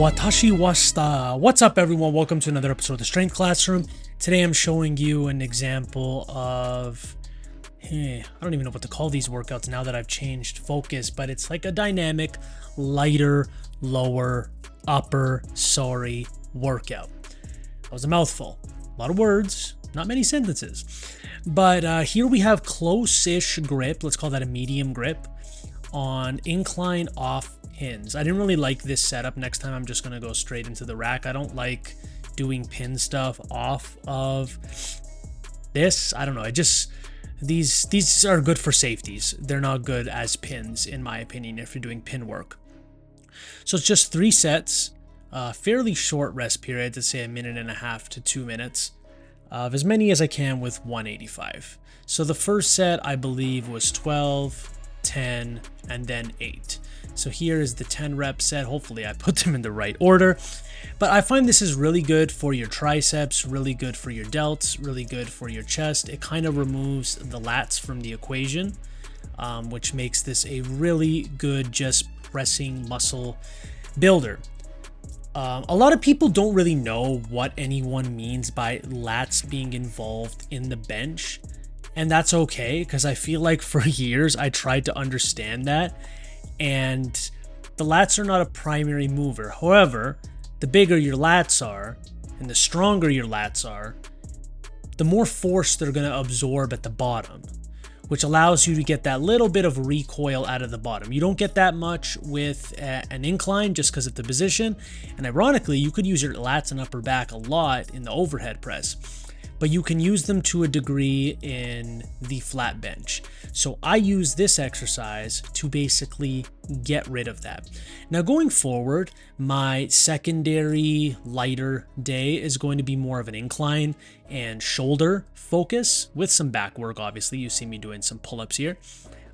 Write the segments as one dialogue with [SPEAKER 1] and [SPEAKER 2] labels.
[SPEAKER 1] Watashi washita. What's up, everyone? Welcome to another episode of the Strength Classroom. Today I'm showing you an example of, I don't even know what to call these workouts now that I've changed focus, but it's like a dynamic, lighter, lower, upper, workout. That was a mouthful. A lot of words, not many sentences. But here we have close-ish grip, let's call that a medium grip, on incline off pins. I didn't really like this setup. Next time I'm just going to go straight into the rack. I don't like doing pin stuff off of this. I don't know. These are good for safeties. They're not good as pins, in my opinion, if you're doing pin work. So it's just 3 sets, fairly short rest periods, let's say 1.5 to 2 minutes, of as many as I can with 185. So the first set, I believe, was 12, 10, and then 8. So here is the 10 rep set. Hopefully I put them in the right order. But I find this is really good for your triceps, really good for your delts, really good for your chest. It kind of removes the lats from the equation, which makes this a really good just pressing muscle builder. A lot of people don't really know what anyone means by lats being involved in the bench. And that's okay, because I feel like for years I tried to understand that. And the lats are not a primary mover. However, the bigger your lats are and the stronger your lats are, the more force they're going to absorb at the bottom, which allows you to get that little bit of recoil out of the bottom. You don't get that much with an incline just because of the position. And ironically, you could use your lats and upper back a lot in the overhead press, but you can use them to a degree in the flat bench. So I use this exercise to basically get rid of that. Now going forward, my secondary lighter day is going to be more of an incline and shoulder focus with some back work. Obviously, you see me doing some pull-ups here.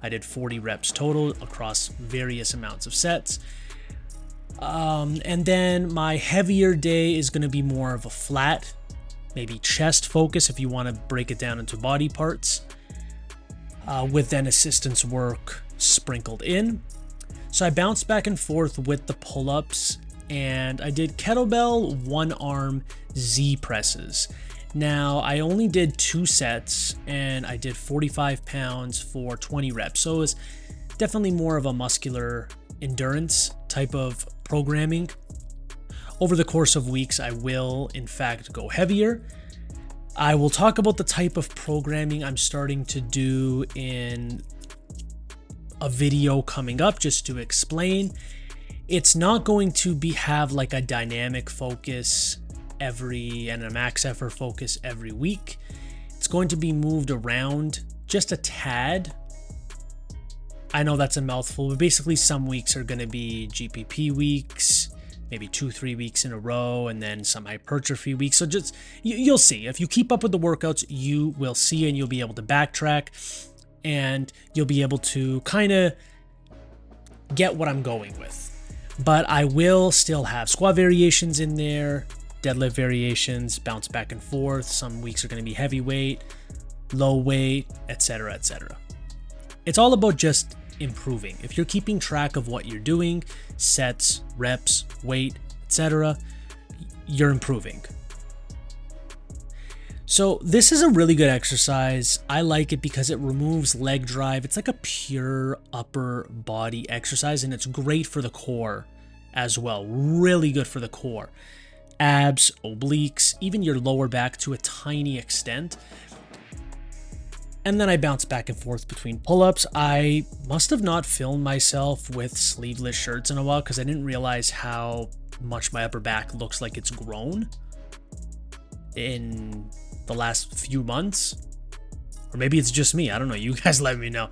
[SPEAKER 1] I did 40 reps total across various amounts of sets. And then my heavier day is going to be more of a flat, maybe chest focus if you want to break it down into body parts, with then assistance work sprinkled in. So I bounced back and forth with the pull-ups, and I did kettlebell one-arm Z presses. Now I only did 2 sets, and I did 45 pounds for 20 reps. So it was definitely more of a muscular endurance type of programming. Over the course of weeks, I will, in fact, go heavier. I will talk about the type of programming I'm starting to do in a video coming up just to explain. It's not going to have like a dynamic focus and a max effort focus every week. It's going to be moved around just a tad. I know that's a mouthful, but basically some weeks are going to be GPP weeks, maybe 2-3 weeks in a row, and then some hypertrophy weeks. So just, you'll see. If you keep up with the workouts, you will see, and you'll be able to backtrack, and you'll be able to kind of get what I'm going with. But I will still have squat variations in there, deadlift variations, bounce back and forth. Some weeks are going to be heavy weight, low weight, etc., etc. It's all about just improving. If you're keeping track of what you're doing, sets, reps, weight, etc., you're improving. So this is a really good exercise. I like it because it removes leg drive. It's like a pure upper body exercise, and it's great for the core as well. Really good for the core. Abs, obliques, even your lower back to a tiny extent. And then I bounce back and forth between pull-ups. I must have not filmed myself with sleeveless shirts in a while because I didn't realize how much my upper back looks like it's grown in the last few months. Or maybe it's just me. I don't know. You guys let me know.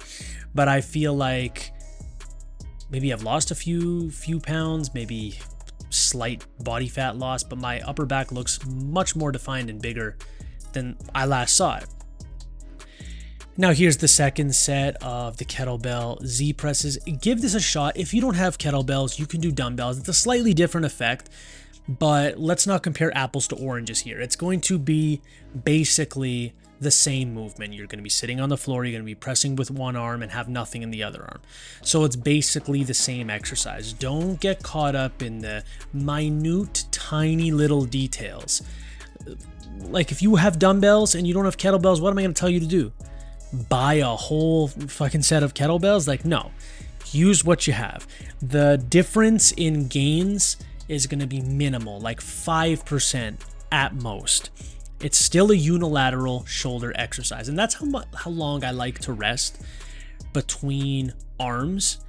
[SPEAKER 1] But I feel like maybe I've lost a few pounds, maybe slight body fat loss, but my upper back looks much more defined and bigger than I last saw it. Now here's the second set of the kettlebell Z presses. Give this a shot. If you don't have kettlebells, you can do dumbbells. It's a slightly different effect, but let's not compare apples to oranges here. It's going to be basically the same movement. You're going to be sitting on the floor, you're going to be pressing with one arm and have nothing in the other arm. So it's basically the same exercise. Don't get caught up in the minute, tiny little details. Like if you have dumbbells and you don't have kettlebells, what am I going to tell you to do? Buy a whole fucking set of kettlebells? Like, no. Use what you have. The difference in gains is going to be minimal, like 5% at most. It's still a unilateral shoulder exercise, and that's how long I like to rest between arms.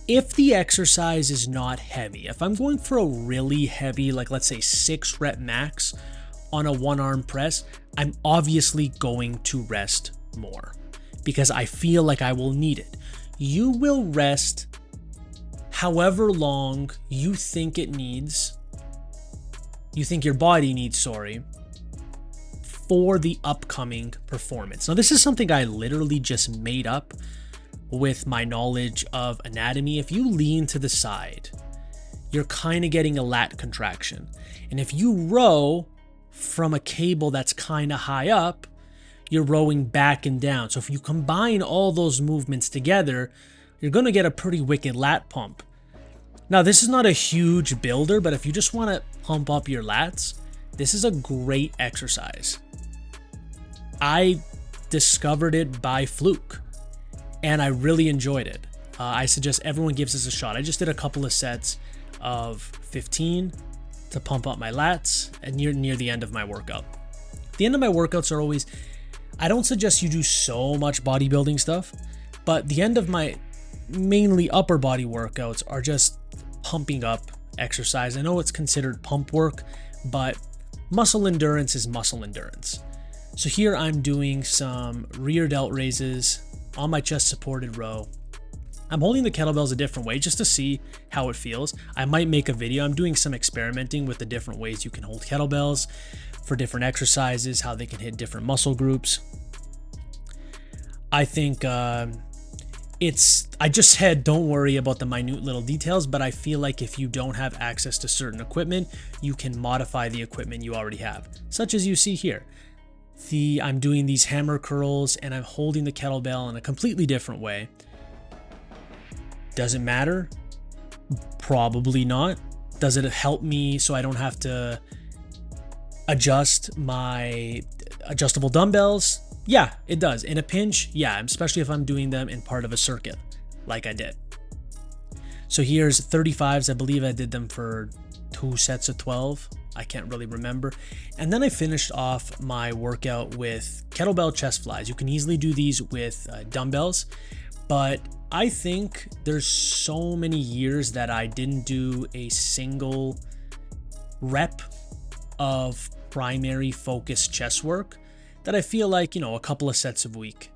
[SPEAKER 1] If the exercise is not heavy, if I'm going for a really heavy, like let's say 6 rep max on a one arm press, I'm obviously going to rest more because I feel like I will need it. You will rest however long you think it needs, you think your body needs, for the upcoming performance. Now, this is something I literally just made up with my knowledge of anatomy. If you lean to the side, you're kind of getting a lat contraction. And if you row from a cable that's kind of high up, you're rowing back and down. So if you combine all those movements together, you're going to get a pretty wicked lat pump. Now, this is not a huge builder, but if you just want to pump up your lats, this is a great exercise. I discovered it by fluke, and I really enjoyed it. I suggest everyone gives this a shot. I just did a couple of sets of 15 to pump up my lats, and near the end of my workout. The end of my workouts are always, I don't suggest you do so much bodybuilding stuff, but the end of my mainly upper body workouts are just pumping up exercise. I know it's considered pump work, but muscle endurance is muscle endurance. So here I'm doing some rear delt raises on my chest supported row. I'm holding the kettlebells a different way just to see how it feels. I might make a video. I'm doing some experimenting with the different ways you can hold kettlebells for different exercises, how they can hit different muscle groups. I think I just said don't worry about the minute little details, but I feel like if you don't have access to certain equipment, you can modify the equipment you already have, such as you see here. I'm doing these hammer curls and I'm holding the kettlebell in a completely different way. Does it matter? Probably not. Does it help me so I don't have to adjust my adjustable dumbbells? Yeah, it does. In a pinch, yeah, especially if I'm doing them in part of a circuit, like I did. So here's 35s. I believe I did them for 2 sets of 12. I can't really remember. And then I finished off my workout with kettlebell chest flies. You can easily do these with dumbbells, but I think there's so many years that I didn't do a single rep of primary focused chest work that I feel like, a couple of sets a week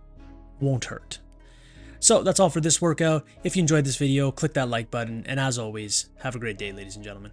[SPEAKER 1] won't hurt. So that's all for this workout. If you enjoyed this video, click that like button. And as always, have a great day, ladies and gentlemen.